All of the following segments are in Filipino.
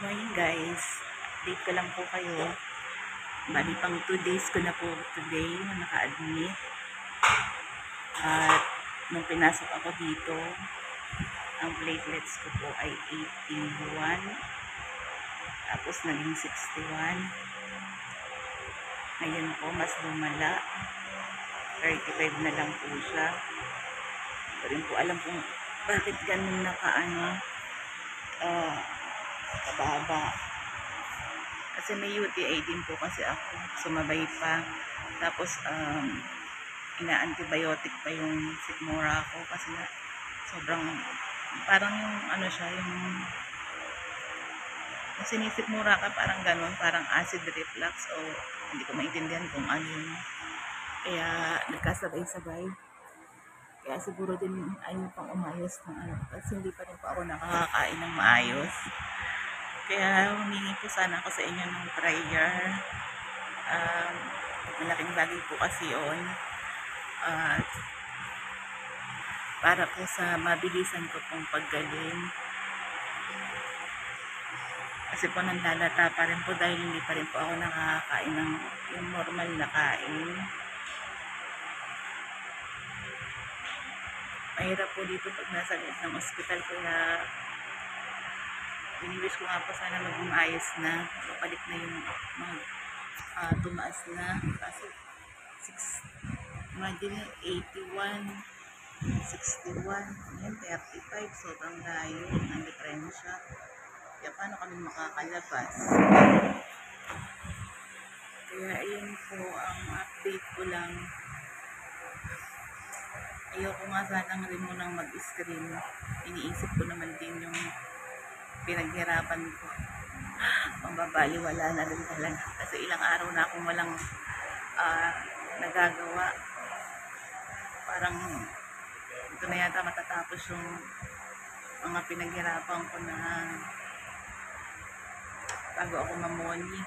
Morning guys, date ko lang po kayo. Bali pang 2 days ko na po today na naka-admit. At nung pinasok ako dito, ang platelets ko po ay 81. Tapos naging 61. Ngayon po mas lumala. 35 na lang po siya. Hindi rin po alam kung bakit ganun kababa. Kasi may UTI din po kasi ako. Sumabay pa. Tapos, ina-antibiotic pa yung sikmura ko kasi na sobrang, parang yung yung sinisikmura ka, parang ganun, parang acid reflux o hindi ko maintindihan kung ano yun. Kaya, nagkasabay-sabay. Kaya siguro din ayun pang umayos ng kasi hindi pa rin po ako nakakain ng maayos. Kaya humingi po sana ako sa inyo ng prayer. Malaking bagay po kasi yun. Para po sa mabilisan ko pong paggaling. Kasi po nandalata pa rin po dahil hindi pa rin po ako nakakain ng yung normal na kain. Mahirap po dito pag nasa loob ng ospital, kaya biniwish ko nga po sana mag-umayos na, mapalik na yung tumaas na. Kasi imagine 81, 61, yan 35, sobrang layo ng diferensya. Kaya paano kami makakalabas? Kaya ayun po ang update ko lang. Ayoko nga sanang rin mo nang mag-screen. Iniisip ko naman din yung pinaghirapan ko. Mababaliwala na rin talaga. Kasi ilang araw na akong walang nagagawa. Parang ito na yata matatapos yung mga pinaghirapan ko na bago ako mamoni.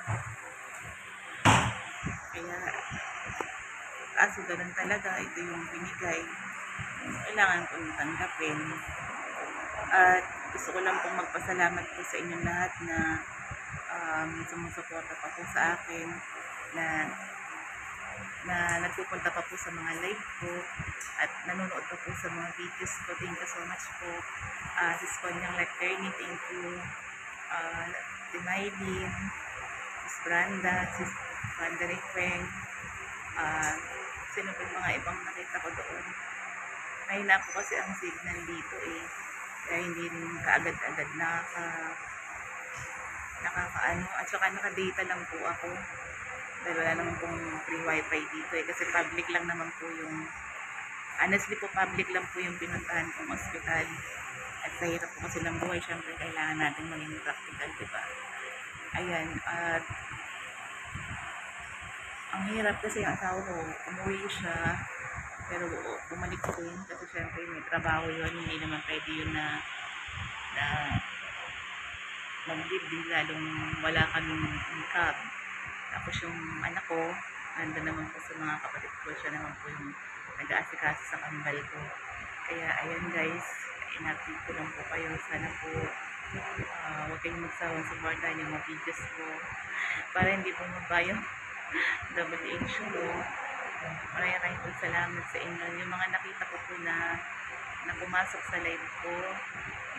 Kaya kaso ganun talaga, ito yung binigay. Kailangan kong tanggapin. At gusto ko lang pong magpasalamat po sa inyong lahat na sumusuporta pa po sa akin, na nagpupunta pa po sa mga live ko at nanonood pa po sa mga videos ko. Thank you so much po. Sis Konyang Lecterni, thank you. Si Mylene, Sis Branda, Sis Branda Requeng, sino po yung mga ibang nakita ko doon. Mahina po kasi ang signal dito kaya hindi rin kaagad-agad nakakaano, at saka naka-data lang po ako dahil wala naman pong free wifi dito kasi public lang naman po yung, honestly po public lang po yung pinuntahan kong ospital. At sa hirap po kasi ng buhay, syempre kailangan natin maging practical, diba? Ayan, at ang hirap kasi yung asawa ko, umuwi siya pero bumalik din kasi syempre may trabaho yun, hindi naman pwede yun na mag-leave lalong wala kaming income. Tapos yung anak ko nandun naman po sa mga kapatid ko, siya naman po yung nag-aasikaso sa kambal ko. Kaya ayan guys, in-update ko lang po kayo. Sana po huwag kayong magsawang supportahan yung mga videos ko para hindi po mabayang WH ko. Maraming po salamat sa inyo. Yung mga nakita ko po na pumasok sa live ko,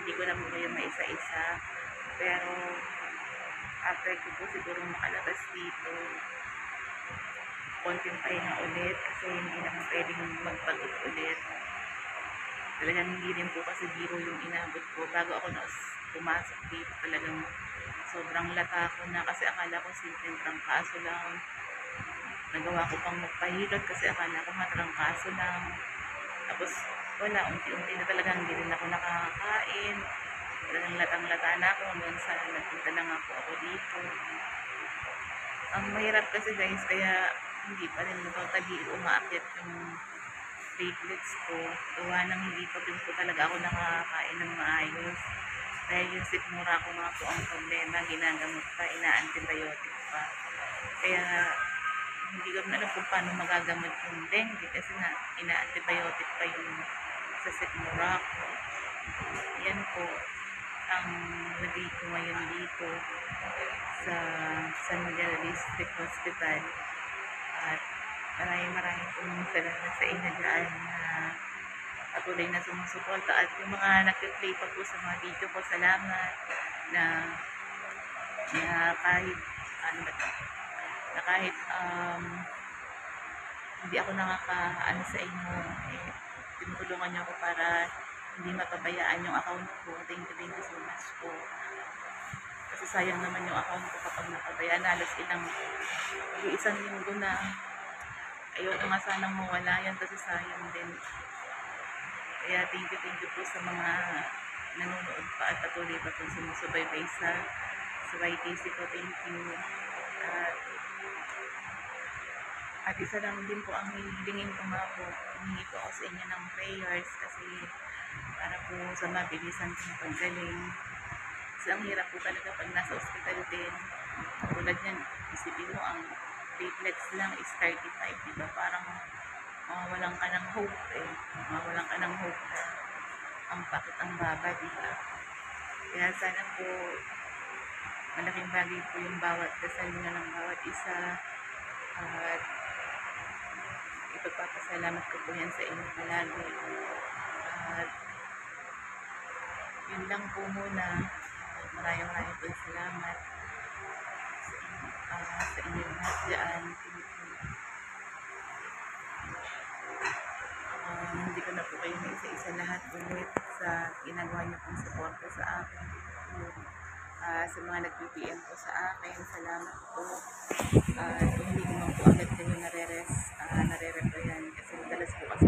hindi ko na po kayo maisa-isa, pero after ko po siguro makalabas dito, konting pahinga ulit kasi hindi naman pwedeng magpagod ulit. Talagang hindi rin po kasi biro yung inabot ko bago ako pumasok dito. Talagang sobrang lata ko na kasi akala ko simpleng trangkaso lang. Nagawa ko pang magpahilot kasi akala ko matrangkaso lang. Tapos wala, unti-unti na talagang hindi rin ako nakakain. Talagang latang-lata na ako hanggang sa nagpunta lang ako dito. Ang mahirap kasi guys, kaya hindi pa rin totally umaakyat yung platelets ko. Gawa nang hindi pa rin po talaga ako nakakain ng maayos. Dahil yung sikmura ko nga po ang problema, ginagamot pa, ina-antibiotic pa. Kaya hindi ko na alam kung paano magagamot yung dengue kasi na ina-antibiotic pa yung sa sikmura ko. Yan po. ang nandito ngayon dito sa San Miguel District Hospital. At maraming pong salamat sa inyo dyan na patuloy na sumusuporta, at yung mga nag-play pa po sa mga video ko, salamat na kahit ano ba to, na kahit hindi ako nakakaano sa inyo, eh, tinutulungan niyo ako para hindi mapabayaan yung account ko. Thank you so much po. Kasi sayang naman yung account ko kapag napabayaan. Halos isang linggo na. Ayoko nga sanang mawala yan kasi sayang din. Kaya thank you po sa mga nanonood pa at patuloy pa kung sumusubaybay sa YTC ko. Thank you. At isa lang din po ang hihilingin ko nga po. Humingi po ako sa inyo ng prayers kasi para po sa mabilisan kong paggaling. Kasi ang hirap po talaga pag nasa ospital din. Tulad yan, isipin mo ang platelets lang is 35, diba? Parang mawawalan ka ng hope eh. Mawawalan ka ng hope na ang bakit ang baba, diba? Kaya sana po malaking bagay po yung bawat dasal nyo ng bawat isa. At ipagpapasalamat ko po yan sa inyo palagi. At yun lang po muna. Maraming po salamat sa inyo lahat dyan. Hindi ko na po kayo na isa-isa lahat ulit sa ginagawa niyo pong suporta sa akin. Sa mga nag-PM po sa akin, salamat po. Kung hindi ko man po agad kayo nare-replyan kasi madalas po kasi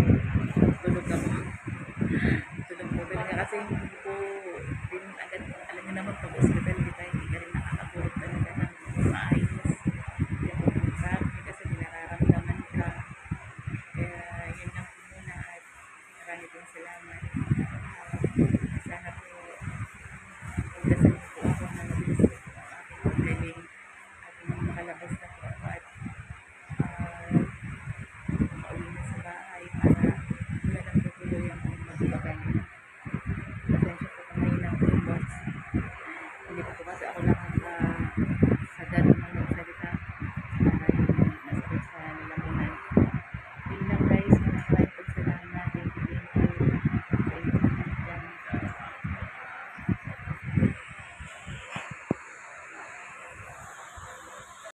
tulog ako. Tulog po talaga kasi hindi po din agad, alam niyo naman pag hospital, di ba, hindi ka rin nakakatulog talaga ng maayos. Hindi ako magsabi kasi dinararamdaman ka. Kaya yun lang po muna at marami pong salamat.